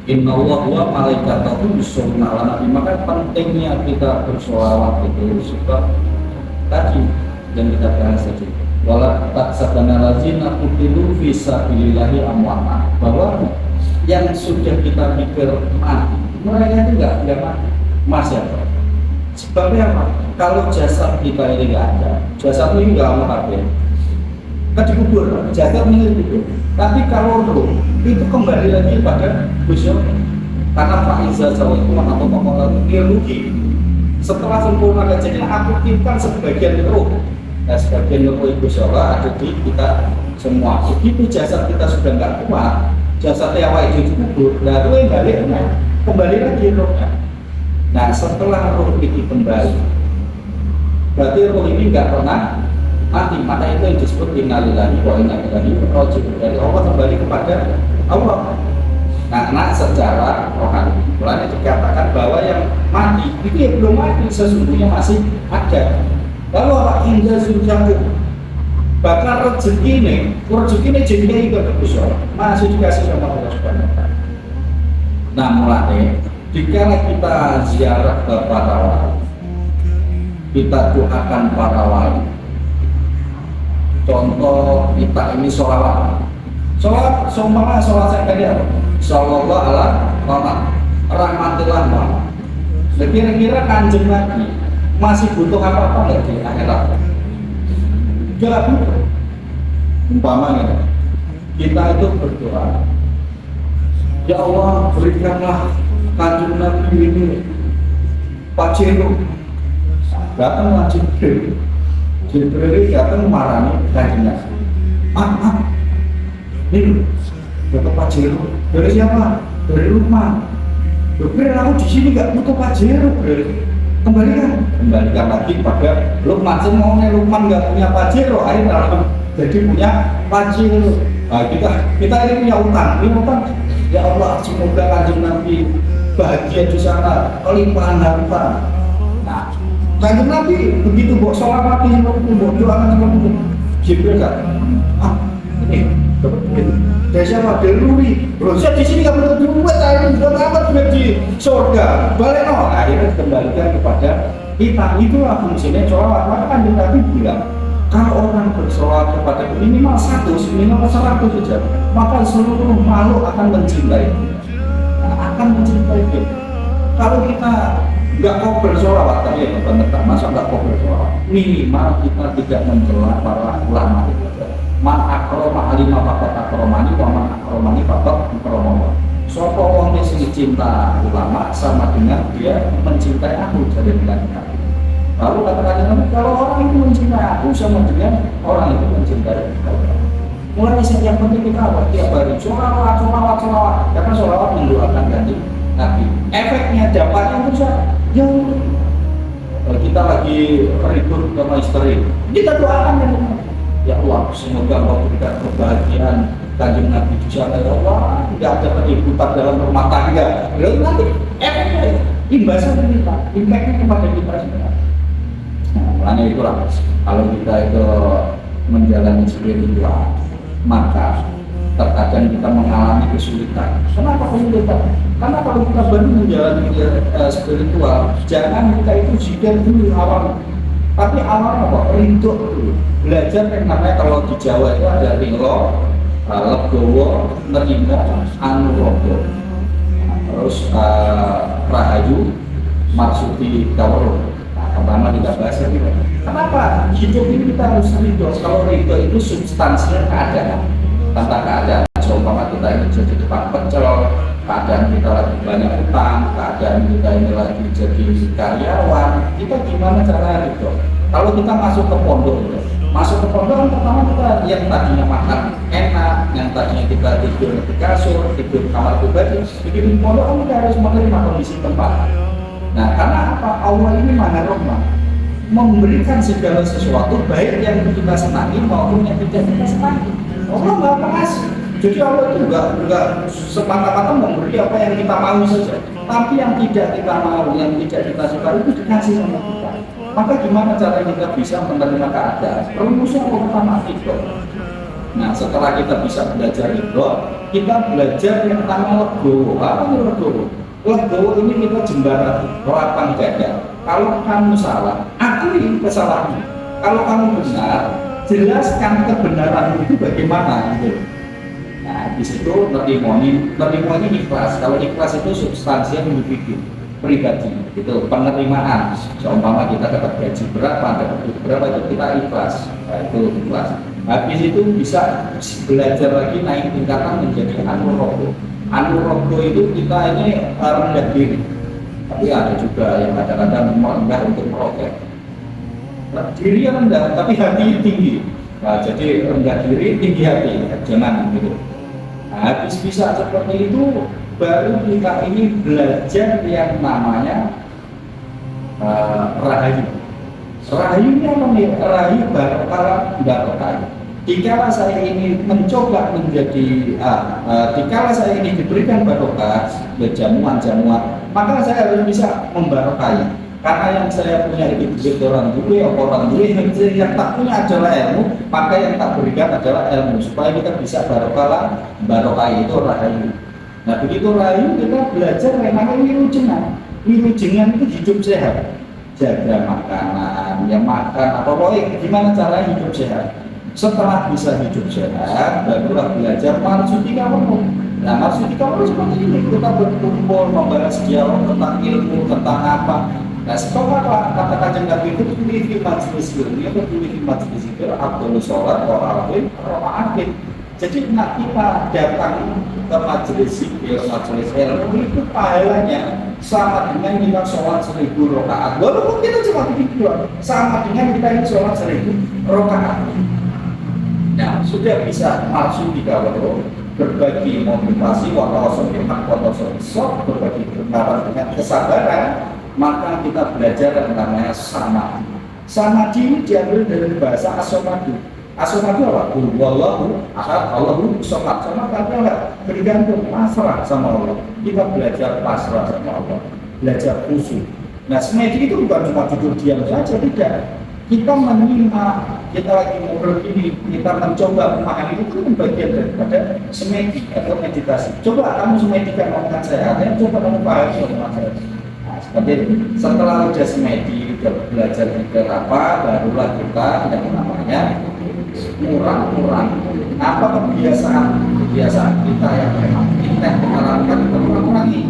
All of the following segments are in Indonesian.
Inna Allah wa malaikatahu yusholluna ala nabi. Maka pentingnya kita bersolawat itu sebab tadi yang kita bahas tadi. Wala taksabana lazina qutilu fi sabilillahi amwata. Bahwa yang sudah kita pikir mati, mereka itu enggak mati, masih ada. Sebabnya apa? Kalau jasad kita ini enggak ada, jasad ini enggak mau kabeh. Kan dikubur, jasad ini dikubur. Tapi kalau roh itu kembali lagi pada Gusti karena faiza sawaikum atau pokoknya rugi. Setelah sempurna kejadian aku titipkan sebagian roh. Nah, sebagian roh itu Allah ada di kita semua. Begitu jasad kita sudah nggak kuat, jasadnya awal itu dikubur, lalu yang kembali lagi rohnya. Nah, setelah roh ini kembali, berarti roh ini nggak pernah mati. Maka itu yang disebut innalillahi wa inna ilaihi raji'un. Dari Allah kembali kepada Allah. Karena secara rohani, mulanya dikatakan bahwa yang mati itu ya belum mati, sesungguhnya masih ada. Lalu apa? Indah surgaku. Bahkan rezeki ini jadinya juga bagus, masih dikasih sama Allah Subhanahu wa Ta'ala. Nah, mulanya jika kita ziarah ke para wali, kita doakan para wali. Contoh kita ini sholawat seumpama sholawat saya tadi apa? Sallallahu ala Muhammad rahmatillah Muhammad. Kira-kira Kanjeng Nabi masih butuh apa-apa nggak di akhirat? Enggak butuh. Umpamanya kita itu berdoa, ya Allah berikanlah Kanjeng Nabi ini pacero. Datang Jibril datang marani Kanjeng Nabi. Ini butuh pacero. Dari siapa? Dari Lukman. Jibril, aku di sini nggak butuh pacero. Kembalikan lagi pada Lukman. Semuanya Lukman nggak punya pacero, akhirnya jadi punya pacero. Nah, kita ini punya utang. Ini utang. Ya Allah, semoga Kanjeng Nabi bahagia di sana, kelimpahan harta. Nah, Kanjeng Nabi begitu buat sholawat ini, buat doa seperti Jibril kan, ini dapat duit dari siapa? Dari Ruri. Loh, saya di sini nggak perlu duit, saya sudah dapat duit di surga. Balik no, akhirnya dikembalikan kepada kita. Itulah fungsinya sholawat. Maka Kanjeng Nabi bilang, kalau orang bersolawat kepada minimal 100 saja, maka seluruh makhluk akan mencintai. Akan mencintai dia. Kalau kita nggak kau bersolawat, tapi ya benar, masa nggak kau bersolawat? Minimal kita tidak mencela para ulama itu. Man akroma alima fakat akromani, wa man akromani fakat akromani. Sopo wong sing cinta ulama sama dengan dia mencintai aku, jadi dengan aku. Lalu kata-kata kalau orang itu mencintai aku sama dengan orang itu mencintai aku. Mulai yang penting kita apa? Tiap hari sholawat. Karena sholawat mendoakan Kanjeng Nabi. Efeknya dampaknya itu yang kalau kita lagi ribut sama istri, kita doakan Kanjeng Nabi. Ya Allah, semoga Allah berikan kebahagiaan Kanjeng Nabi di sana. Ya Allah, tidak ada keributan dalam rumah tangga. Lalu nanti efeknya imbasnya kita, impactnya kepada kita semua. Nah, makanya itulah kalau kita itu menjalani spiritual, maka terkadang kita mengalami kesulitan. Kenapa kesulitan? Karena kalau kita baru menjalani spiritual, jangan kita itu zikir dulu awal. Tapi awal apa? Rindu dulu. Belajar yang namanya kalau di Jawa itu ada ringo, legowo, nerimo, anurogo. Terus rahayu, marsudi kawero. Nah, pertama kita bahas lagi. Kenapa? Hidup ini kita harus rindu. Kalau rindu itu substansinya keadaan. Tanpa keadaan, seumpama kita ini jadi tukang pecel, keadaan kita lagi banyak utang, keadaan kita ini lagi jadi karyawan, kita gimana caranya gitu? Kalau kita masuk ke pondok, kan pertama kita yang tadinya makan enak, yang tadinya kita tidur di kasur, tidur kamar pribadi, bikin pondok kan kita harus menerima kondisi tempat. Nah, karena apa? Allah ini Maha Rahman, memberikan segala sesuatu baik yang kita senangi maupun yang tidak kita senangi. Allah nggak pengasih. Jadi Allah itu enggak semata-mata memberi apa yang kita mau saja. Tapi yang tidak kita mau, yang tidak kita suka itu dikasih sama kita. Maka gimana cara kita bisa menerima keadaan? Rumusnya pertama itu. Nah, setelah kita bisa belajar ridho, kita belajar yang namanya legowo. Apa itu legowo? Legowo ini kita jembaran lapang dada. Kalau kamu salah, akui kesalahanmu. Kalau kamu benar, jelaskan kebenaranmu itu bagaimana gitu. Nah, di situ nerimo ini ikhlas. Kalau ikhlas itu substansi yang individu pribadi, itu penerimaan. Seumpama kita dapat gaji berapa, dapat duit berapa, itu kita ikhlas. Nah, itu ikhlas. Habis itu bisa belajar lagi naik tingkatan menjadi anurogo. Anurogo itu kita ini rendah diri, tapi ada juga yang kadang-kadang merendah untuk meroket. Diri yang rendah, tapi hati tinggi. Nah, jadi rendah diri, tinggi hati, jangan gitu. Nah, habis bisa seperti itu, baru kita ini belajar yang namanya rahayu. Rahayu ini apa nih? Rahayu barokah. Dikala saya ini mencoba menjadi, dikala saya ini diberikan barokah, jamuan-jamuan, maka saya harus bisa membarokai. Karena yang saya punya ini duit orang dulu, yang tak punya adalah ilmu, maka yang tak berikan adalah ilmu, supaya kita bisa barokai itu rahayu. Nah, begitu rahayu kita belajar yang namanya wilujengan. Wilujengan itu hidup sehat, jaga makanan, ya makan, apa pokoknya gimana cara hidup sehat. Setelah bisa hidup sehat, barulah belajar marsutika kamu. Nah, marsutika kamu seperti ini, kita berkumpul membahas dialog tentang ilmu, tentang apa. Nah, setelah kata Kanjeng Nabi itu pilih majelis ilmu, atau pilih majelis itu Abdul Sholat, Al-Awin, Al-Ma'afin. Jadi nak kita datang ke majelis zikir, majelis ilmu itu pahalanya sama dengan kita sholat 1000 rakaat. Walaupun kita cuma begitu, sama dengan kita ini sholat 1000 rakaat. Nah, sudah bisa masuk di kawal berbagi motivasi, watawasaw bil haq, watawasaw bis sabr, berbagi kebenaran dengan kesabaran, maka kita belajar yang namanya samadhi. Samadhi ini diambil dari bahasa as-somadu. As-somadu apa? Wallahu ahad, Allahu somad. Sama artinya bergantung, pasrah sama Allah. Kita belajar pasrah sama Allah, belajar khusyuk. Nah, semedi itu bukan cuma duduk diam saja, tidak. Kita menyimak, kita lagi ngobrol ini, kita mencoba memahami itu kan bagian daripada semedi atau meditasi. Coba kamu semedikan omongan saya, coba kamu pahami omongan saya. Nah, seperti itu. Setelah udah semedi, udah belajar juga apa, barulah kita yang namanya kurang-kurang. Apa kebiasaan kita yang memang kita menerapkan, kita kurangi.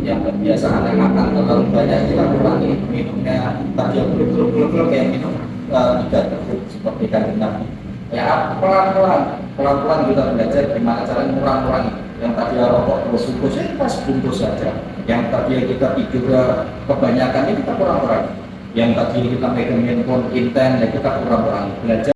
Yang kebiasaan yang makan terlalu banyak kita kurangi, minumnya tadi yang belum kayak minum 3 teguk seperti Kanjeng Nabi. Ya pelan-pelan kita belajar gimana cara mengurangi. Yang tadi rokok terus bungkus, kita sebungkus saja. Yang tadi kita tidur kebanyakan kita kurang-kurangi. Yang tadi kita megang handphone intens, ya kita kurang-kurangi. Belajar